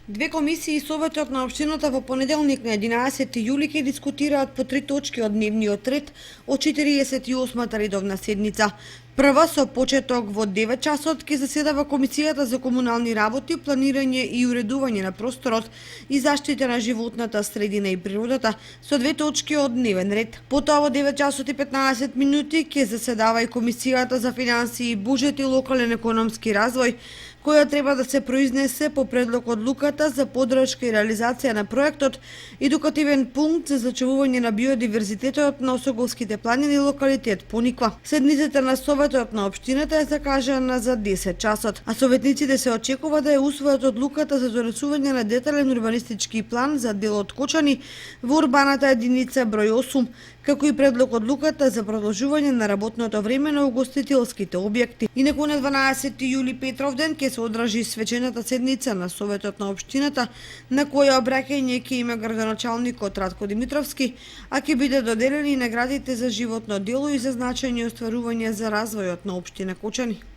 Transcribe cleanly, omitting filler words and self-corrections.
Две комисии и Советот на општината во понеделник на 11 јули ќе дискутираат по 3 точки од дневниот ред од 48-та редовна седница. Прва со почеток во 9 часот ќе заседава Комисијата за комунални работи, планирање и уредување на просторот и заштита на животната средина и природата со 2 точки од дневен ред. Потоа во 9 часот и 15 минути ќе заседава и Комисијата за финансии, буџет и локален економски развој, која треба да се произнесе по предлог одлуката за поддршка и реализација на проектот едукативен пункт за зачувување на биодиверзитетот на Осоговските планини локалитет Пониква. Седницата на Советот на општината е закажана за 10 часот, а советниците се очекува да ја усвојат одлуката за донесување на детален урбанистички план за делот Кочани во урбаната единица број 8, како и предлог одлуката за продолжување на работното време на угостителските објекти. Инаку на 12 јули Петровден ќе се одржи свечената седница на Советот на општината, на која обраќање ќе има градоначалникот Радко Димитровски, а ќе биде доделени наградите за животно дело и за значајни остварувања за развојот на општина Кочани.